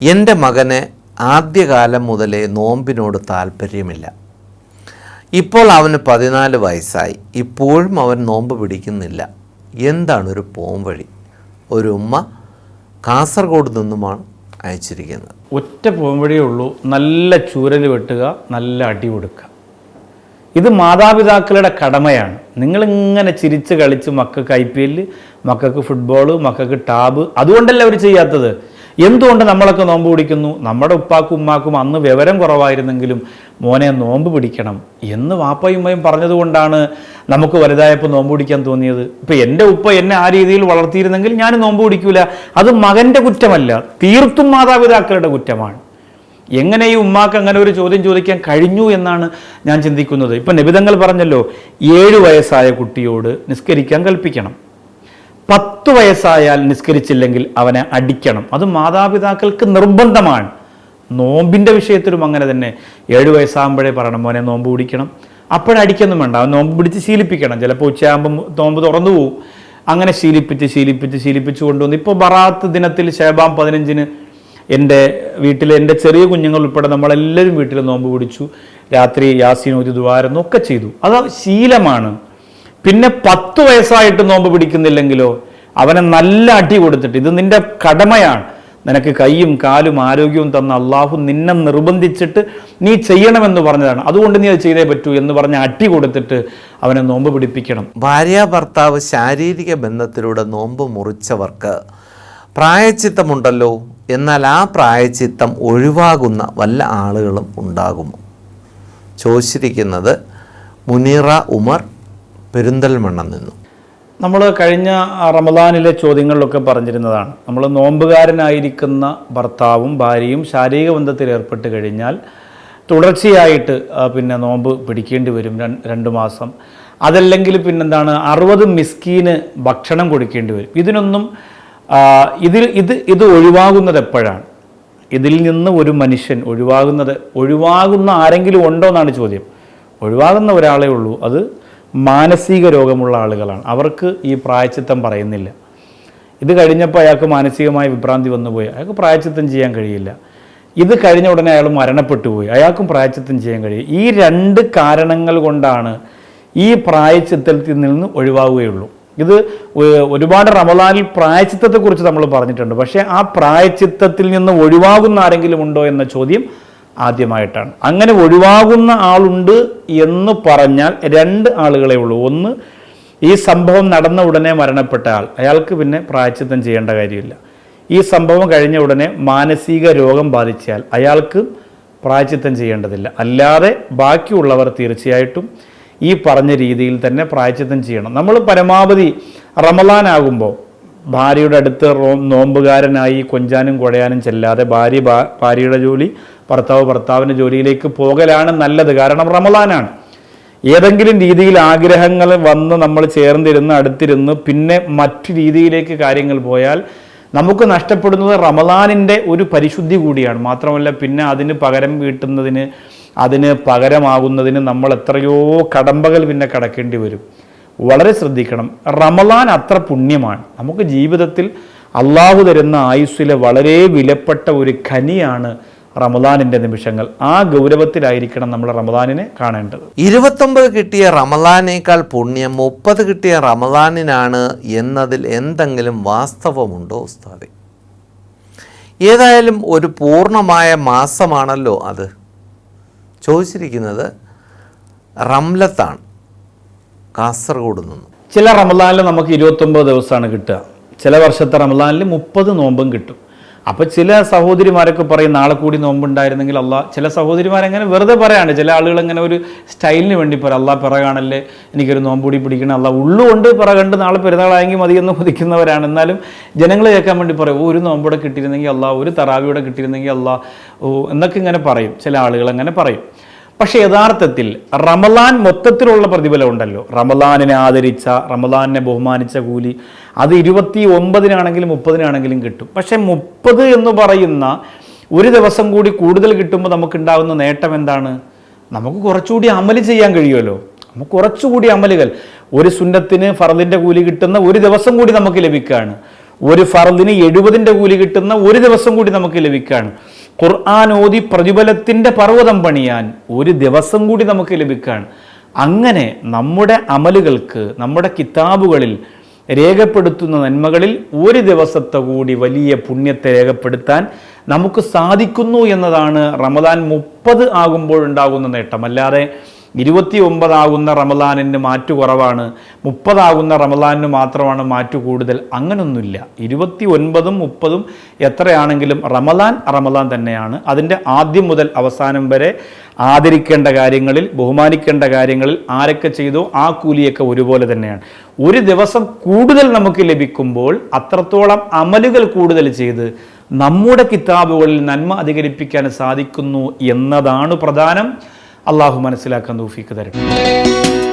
എൻ്റെ മകന് ആദ്യകാലം മുതലേ നോമ്പിനോട് താല്പര്യമില്ല. ഇപ്പോൾ അവന് 14 വയസ്സായി. ഇപ്പോഴും അവൻ നോമ്പ് പിടിക്കുന്നില്ല. എന്താണ് ഒരു പോംവഴി? ഒരു ഉമ്മ കാസർഗോഡ് നിന്നുമാണ് അയച്ചിരിക്കുന്നത്. ഒറ്റ പോംവഴിയേ ഉള്ളൂ, നല്ല ചൂരൽ വെട്ടുക, നല്ല അടി കൊടുക്കുക. ഇത് മാതാപിതാക്കളുടെ കടമയാണ്. നിങ്ങളിങ്ങനെ ചിരിച്ച് കളിച്ച് മക്കൾക്ക് IPL, മക്കൾക്ക് ഫുട്ബോൾ, മക്കൾക്ക് ടാബ്, അതുകൊണ്ടല്ല അവർ ചെയ്യാത്തത്. എന്തുകൊണ്ട് നമ്മളൊക്കെ നോമ്പ് പിടിക്കുന്നു? നമ്മുടെ ഉപ്പാക്കും ഉമ്മാക്കും അന്ന് വിവരം കുറവായിരുന്നെങ്കിലും മോനെ നോമ്പ് പിടിക്കണം എന്ന് വാപ്പയും ഉമ്മയും പറഞ്ഞതുകൊണ്ടാണ് നമുക്ക് വലുതായപ്പോൾ നോമ്പ് പിടിക്കാൻ തോന്നിയത്. ഇപ്പം എൻ്റെ ഉപ്പ എന്നെ ആ രീതിയിൽ വളർത്തിയിരുന്നെങ്കിൽ ഞാൻ നോമ്പ് പിടിക്കൂല. അത് മകൻ്റെ കുറ്റമല്ല, തീർത്തും മാതാപിതാക്കളുടെ കുറ്റമാണ്. എങ്ങനെ ഈ ഉമ്മാക്ക് അങ്ങനെ ഒരു ചോദ്യം ചോദിക്കാൻ കഴിഞ്ഞു എന്നാണ് ഞാൻ ചിന്തിക്കുന്നത്. ഇപ്പം നബിതങ്ങൾ പറഞ്ഞല്ലോ, 7 വയസ്സായ കുട്ടിയോട് നിസ്കരിക്കാൻ കൽപ്പിക്കണം. 10 വയസ്സായാൽ നിസ്കരിച്ചില്ലെങ്കിൽ അവനെ അടിക്കണം. അത് മാതാപിതാക്കൾക്ക് നിർബന്ധമാണ്. നോമ്പിൻ്റെ വിഷയത്തിലും അങ്ങനെ തന്നെ. 7 വയസ്സാകുമ്പോഴേ പറയണം മോനെ നോമ്പ് പിടിക്കണം. അപ്പോഴടിക്കൊന്നും വേണ്ട, അവൻ നോമ്പ് പിടിച്ച് ശീലിപ്പിക്കണം. ചിലപ്പോൾ ഉച്ചയാകുമ്പം നോമ്പ് തുറന്നു പോകും. അങ്ങനെ ശീലിപ്പിച്ച് കൊണ്ടുവന്ന് ഇപ്പോൾ ബറാത്ത് ദിനത്തിൽ ശഅബാൻ 15-ന് എൻ്റെ വീട്ടിൽ എൻ്റെ ചെറിയ കുഞ്ഞുങ്ങൾ ഉൾപ്പെടെ നമ്മളെല്ലാവരും വീട്ടിൽ നോമ്പ് പിടിച്ചു. രാത്രി യാസീൻ ഓതി ദുആയിരുന്നു ഒക്കെ ചെയ്തു. അത് ശീലമാണ്. പിന്നെ 10 വയസ്സായിട്ട് നോമ്പ് പിടിക്കുന്നില്ലെങ്കിലോ അവനെ നല്ല അടി കൊടുത്തിട്ട്, ഇത് നിന്റെ കടമയാണ്, നിനക്ക് കൈയും കാലും ആരോഗ്യവും തന്ന അള്ളാഹു നിന്നെ നിർബന്ധിച്ചിട്ട് നീ ചെയ്യണമെന്ന് പറഞ്ഞതാണ്, അതുകൊണ്ട് നീ അത് ചെയ്തേ പറ്റൂ എന്ന് പറഞ്ഞ് അടി കൊടുത്തിട്ട് അവനെ നോമ്പ് പിടിപ്പിക്കണം. ഭാര്യ ഭർത്താവ് ശാരീരിക ബന്ധത്തിലൂടെ നോമ്പ് മുറിച്ചവർക്ക് പ്രായച്ചിത്തമുണ്ടല്ലോ. എന്നാൽ ആ പ്രായച്ചിത്തം ഒഴിവാകുന്ന വല്ല ആളുകളും ഉണ്ടാകുമോ? ചോദിച്ചിരിക്കുന്നത് മുനീറ ഉമർ, പെരിന്തൽമണ്ണ നിന്നു. നമ്മൾ കഴിഞ്ഞ റമദാനിലെ ചോദ്യങ്ങളിലൊക്കെ പറഞ്ഞിരുന്നതാണ്, നമ്മൾ നോമ്പുകാരനായിരിക്കുന്ന ഭർത്താവും ഭാര്യയും ശാരീരിക ബന്ധത്തിൽ ഏർപ്പെട്ട് കഴിഞ്ഞാൽ തുടർച്ചയായിട്ട് പിന്നെ നോമ്പ് പിടിക്കേണ്ടി വരും 2 മാസം. അതല്ലെങ്കിൽ പിന്നെന്താണ് 60 മിസ്കീന് ഭക്ഷണം കൊടുക്കേണ്ടി വരും. ഇതിനൊന്നും ഇത് ഒഴിവാകുന്നത് എപ്പോഴാണ്? ഇതിൽ നിന്ന് ഒരു മനുഷ്യൻ ഒഴിവാകുന്ന ആരെങ്കിലും ഉണ്ടോ എന്നാണ് ചോദ്യം. ഒഴിവാകുന്ന ഒരാളേ ഉള്ളൂ, അത് മാനസിക രോഗമുള്ള ആളുകളാണ്. അവർക്ക് ഈ പ്രായച്ചിത്തം പറയുന്നില്ല. ഇത് കഴിഞ്ഞപ്പോൾ അയാൾക്ക് മാനസികമായ വിഭ്രാന്തി വന്നുപോയി, അയാൾക്ക് പ്രായച്ചിത്തം ചെയ്യാൻ കഴിയില്ല. ഇത് കഴിഞ്ഞ ഉടനെ അയാൾ മരണപ്പെട്ടു പോയി, അയാൾക്കും പ്രായച്ചിത്തം ചെയ്യാൻ കഴിയും. ഈ 2 കാരണങ്ങൾ കൊണ്ടാണ് ഈ പ്രായച്ചിത്തത്തിൽ നിന്ന് ഒഴിവാകുകയുള്ളൂ. ഇത് ഒരുപാട് റമദാനിൽ പ്രായച്ചിത്തത്തെക്കുറിച്ച് നമ്മൾ പറഞ്ഞിട്ടുണ്ട്. പക്ഷേ ആ പ്രായച്ചിത്തത്തിൽ നിന്ന് ഒഴിവാകുന്ന ആരെങ്കിലും ഉണ്ടോ എന്ന ചോദ്യം ആദ്യമായിട്ടാണ്. അങ്ങനെ ഒഴിവാകുന്ന ആളുണ്ട് എന്ന് പറഞ്ഞാൽ 2 ആളുകളെ ഉള്ളൂ. ഒന്ന്, ഈ സംഭവം നടന്ന ഉടനെ മരണപ്പെട്ട ആൾ, അയാൾക്ക് പിന്നെ പ്രായച്ചിത്തം ചെയ്യേണ്ട കാര്യമില്ല. ഈ സംഭവം കഴിഞ്ഞ ഉടനെ മാനസിക രോഗം ബാധിച്ചാൽ അയാൾക്ക് പ്രായച്ചിത്തം ചെയ്യേണ്ടതില്ല. അല്ലാതെ ബാക്കിയുള്ളവർ തീർച്ചയായിട്ടും ഈ പറഞ്ഞ രീതിയിൽ തന്നെ പ്രായച്ചിത്തം ചെയ്യണം. നമ്മൾ പരമാവധി റമദാനാകുമ്പോൾ ഭാര്യയുടെ അടുത്ത് നോമ്പുകാരനായി കൊഞ്ചാനും കുഴയാനും ചെല്ലാതെ ഭാര്യയുടെ ജോലി, ഭർത്താവിൻ്റെ ജോലിയിലേക്ക് പോകലാണ് നല്ലത്. കാരണം റമദാനാണ്. ഏതെങ്കിലും രീതിയിൽ ആഗ്രഹങ്ങൾ വന്ന് നമ്മൾ ചേർന്നിരുന്ന് അടുത്തിരുന്ന് പിന്നെ മറ്റു രീതിയിലേക്ക് കാര്യങ്ങൾ പോയാൽ നമുക്ക് നഷ്ടപ്പെടുന്നത് റമദാനിൻ്റെ ഒരു പരിശുദ്ധി കൂടിയാണ്. മാത്രമല്ല പിന്നെ അതിന് പകരം വീട്ടുന്നതിന്, അതിന് പകരമാകുന്നതിന് നമ്മൾ എത്രയോ കടമ്പകൾ പിന്നെ കടക്കേണ്ടി വരും. വളരെ ശ്രദ്ധിക്കണം. റമദാൻ അത്ര പുണ്യമാണ്. നമുക്ക് ജീവിതത്തിൽ അള്ളാഹു തരുന്ന ആയുസ്സിലെ വളരെ വിലപ്പെട്ട ഒരു ഖനിയാണ് റമദാനിൻ്റെ നിമിഷങ്ങൾ. ആ ഗൗരവത്തിലായിരിക്കണം നമ്മൾ റമദാനിനെ കാണേണ്ടത്. 29 കിട്ടിയ റമദാനേക്കാൾ പുണ്യം 30 കിട്ടിയ റമദാനിനാണ് എന്നതിൽ എന്തെങ്കിലും വാസ്തവമുണ്ടോ ഉസ്താദേ? ഏതായാലും ഒരു പൂർണ്ണമായ മാസമാണല്ലോ അത്. ചോദിച്ചിരിക്കുന്നത് റംലത്താണ്, കാസർഗോഡ് നിന്നും. ചില റമദാനിൽ നമുക്ക് 29 ദിവസമാണ് കിട്ടുക. ചില വർഷത്തെ റമദാനിൽ 30 നോമ്പും കിട്ടും. അപ്പോൾ ചില സഹോദരിമാരൊക്കെ പറയും നാളെ കൂടി നോമ്പുണ്ടായിരുന്നെങ്കിൽ അള്ളാഹ്. ചില സഹോദരിമാരങ്ങനെ വെറുതെ പറയാണ്. ചില ആളുകൾ അങ്ങനെ ഒരു സ്റ്റൈലിന് വേണ്ടി പറയും, അള്ളാഹ് പിറകാണല്ലേ എനിക്കൊരു നോമ്പ് കൂടി പിടിക്കണം, അള്ളാഹ് ഉള്ളുകൊണ്ട് പിറകണ്ട് നാളെ പെരുന്നാളായെങ്കിൽ മതിയെന്ന് കൊതിക്കുന്നവരാണ്. എന്നാലും ജനങ്ങൾ കേൾക്കാൻ വേണ്ടി പറയും, ഒരു നോമ്പോടെ കിട്ടിയിരുന്നെങ്കിൽ അള്ളാഹ്, ഒരു തറാവിയോടെ കിട്ടിയിരുന്നെങ്കിൽ അള്ളാഹ് എന്നൊക്കെ ഇങ്ങനെ പറയും. ചില ആളുകൾ അങ്ങനെ പറയും. പക്ഷേ യഥാർത്ഥത്തിൽ റമദാൻ മൊത്തത്തിലുള്ള പ്രതിഫലം ഉണ്ടല്ലോ. റമദാനിനെ ആദരിച്ച, റമദാനിനെ ബഹുമാനിച്ച കൂലി അത് 29-നാണെങ്കിലും 30-നാണെങ്കിലും കിട്ടും. പക്ഷേ 30 എന്ന് പറയുന്ന ഒരു ദിവസം കൂടി കൂടുതൽ കിട്ടുമ്പോൾ നമുക്കുണ്ടാകുന്ന നേട്ടം എന്താണ്? നമുക്ക് കുറച്ചുകൂടി അമല് ചെയ്യാൻ കഴിയുമല്ലോ. നമുക്ക് കുറച്ചുകൂടി അമലുകൾ, ഒരു സുന്നത്തിന് ഫർദിൻ്റെ കൂലി കിട്ടുന്ന ഒരു ദിവസം കൂടി നമുക്ക് ലഭിക്കുകയാണ്. ഒരു ഫർദിന് 70ന്റെ കൂലി കിട്ടുന്ന ഒരു ദിവസം കൂടി നമുക്ക് ലഭിക്കുകയാണ്. ഖുർആൻ ഓതി പ്രതിഫലത്തിന്റെ പർവ്വതം പണിയാൻ ഒരു ദിവസം കൂടി നമുക്ക് ലഭിക്കുകയാണ്. അങ്ങനെ നമ്മുടെ അമലുകൾക്ക്, നമ്മുടെ കിതാബുകളിൽ രേഖപ്പെടുത്തുന്ന നന്മകളിൽ ഒരു ദിവസത്തെ കൂടി വലിയ പുണ്യത്തെ രേഖപ്പെടുത്താൻ നമുക്ക് സാധിക്കുന്നു എന്നതാണ് റമദാൻ 30 ആകുമ്പോഴുണ്ടാകുന്ന നേട്ടം. അല്ലാതെ 29 ആകുന്ന റമദാനിന് മാറ്റു കുറവാണ്, 30 ആകുന്ന റമദാനിന് മാത്രമാണ് മാറ്റു കൂടുതൽ, അങ്ങനൊന്നുമില്ല. 29ഉം 30ഉം എത്രയാണെങ്കിലും റമദാൻ തന്നെയാണ്. അതിൻ്റെ ആദ്യം മുതൽ അവസാനം വരെ ആദരിക്കേണ്ട കാര്യങ്ങളിൽ, ബഹുമാനിക്കേണ്ട കാര്യങ്ങളിൽ ആരൊക്കെ ചെയ്തോ ആ കൂലിയൊക്കെ ഒരുപോലെ തന്നെയാണ്. ഒരു ദിവസം കൂടുതൽ നമുക്ക് ലഭിക്കുമ്പോൾ അത്രത്തോളം അമലുകൾ കൂടുതൽ ചെയ്ത് നമ്മുടെ കിതാബുകളിൽ നന്മ അധികരിപ്പിക്കാൻ സാധിക്കുന്നു എന്നതാണ് പ്രധാനം. അള്ളാഹു മനസ്സിലാക്കാൻ തൗഫീഖ് തരട്ടെ.